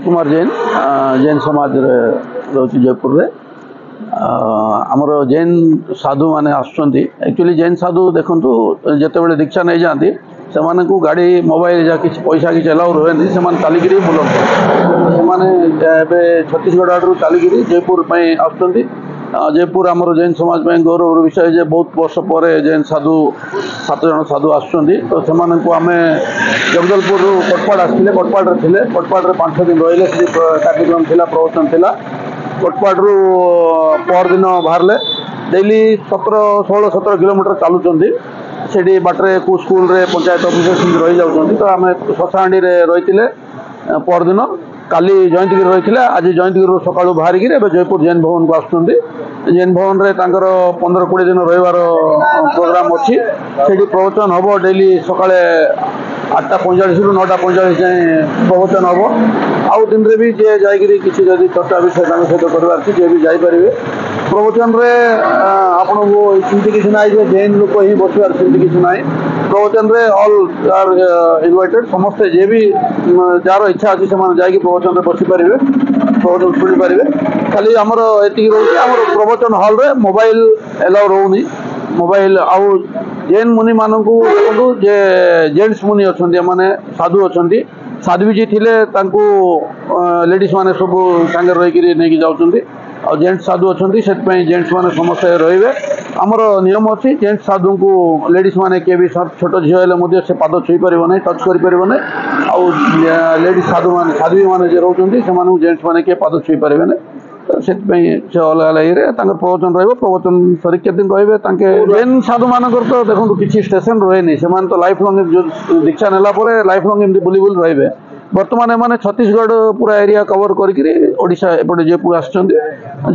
कुमार जैन जैन समाज रोची जयपुर रे आमर जैन साधु माने एक्चुअली जैन साधु देखु जिते बड़े दीक्षा नहीं जाती से गाड़ी मोबाइल या किसी पैसा किसी अलाउ रहे से चलिकी बुलते से छत्तीसगढ़ आड़ चलिकी जयपुर आसुँच जयपुर आमर जैन समाज गौरव विषय जे बहुत वर्ष पर जैन साधु 7 जन साधु आसुँच तो से आम जगदलपुर कोटपाड़ आसते कोटपाड़ थे कोटपाड़ 5 दिन रही कार्यक्रम थी प्रवचन थी कोटपाड़ पर दिन बाहर डेली 16-17 किलोमीटर चलुँच से बाटे को स्कूल रे पंचायत ऑफिस रही जाऊँ तो आम शशाणी रही परदिन काली जयंतगिरी रही आज जयंतगिरी सकाळू बाहर जयपुर जैन भवन को आसुँच जैन भवन में 15-20 दिन रही प्रोग्राम अच्छी से प्रवचन हम डेली सकाଳେ 8:45 ରୁ 9:45 जाए प्रवचन हम आउ दिन में भी जे जाकि किसी जदि चर्चा विषय सहित करार जे भी जापर प्रवचन में आपन को चिंती किसी ना जैन लोक ही बसवार चिंती किसी ना प्रवचन में ऑल आर इनवाइटेड समस्ते जे भी जार इच्छा अच्छी से जाकि प्रवचन में बसीपर प्रवचन शुणी पारे खाली आमर एति रोचे आम प्रवचन हॉल रे मोबाइल एलाउ रोनी मोबाइल आउ जैन मुनि मानू देखो जे जेंट्स मुनि अच्छा माने साधु अच्छा साध्वी जी थे लेडीज माने सब सांगे रही नहीं जाऊँच आ जेंट्स साधु अच्छा से जेंट्स माने समस्ते रे आमर नियम अच्छी जेंट्स साधु को लेडीज माने किए भी छोट झील से पाद छुई पार ना टच कर आउ लेडीज साधु मान साध्वी मैंने रोच से जेंट्स मैंने किए पाद छुई पारे ना से अलग अलग प्रवचन प्रवचन सर के दिन रे जैन साधु मान तो देखो किसी स्टेशन रहे से तो लाइफ लंग दीक्षा नेला लाइफ लंग एमती बुली बुली रे बर्तमान एम छत्तीसगढ़ पूरा एरिया कवर करा एपटे जयपुर आसुँच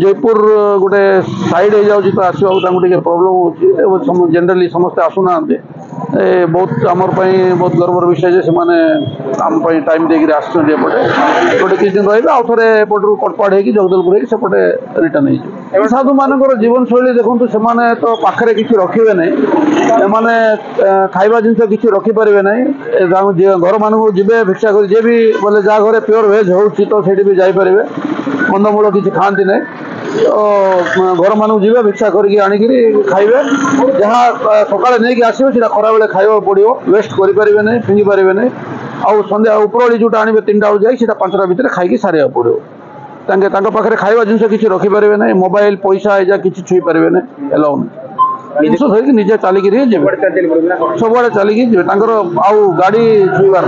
जयपुर गोटे साइड हो जाऊँ तो आसवाक प्रोब्लेम हो जनरली समस्ते आसुना बहुत आमर बहुत गर्वर विषय से आम टाइम देकर आसपटे एपटे किसी दिन रही आउ थे एपटू कोटपाड़ हो जगदलपुर होपटे रिटर्न हो साधु मान जीवन शैली देखो से तो पाखे किसी रखे ना एमाने खाइबा जिनस किसी रखिपारे ना घर मानक जी भिक्षा कर भी बोले जहाँ घरे प्योर वेज हो तो से भी जापर कंदमूल किसी खाती ना तो घर मानक जी भिक्षा करके आणिक खाइबे जहाँ सकाଳେ नहीं आसवे से खरा बेले खाइबा पड़ो वेस्ट करें ना फिंगी पारे ना आउ संध्या उपरओली जोटा आने 3टा बेलू जाए 5टा भितर खाई सारे पड़ो पाखे खाइबा जिनस किसी रखिपारे ना मोबाइल पैसा या किसी छुई पारे ना एलाउ नहीं जिनस धरिकी निजे चलिकी सब चलिकी आउ गाड़ी छुईबार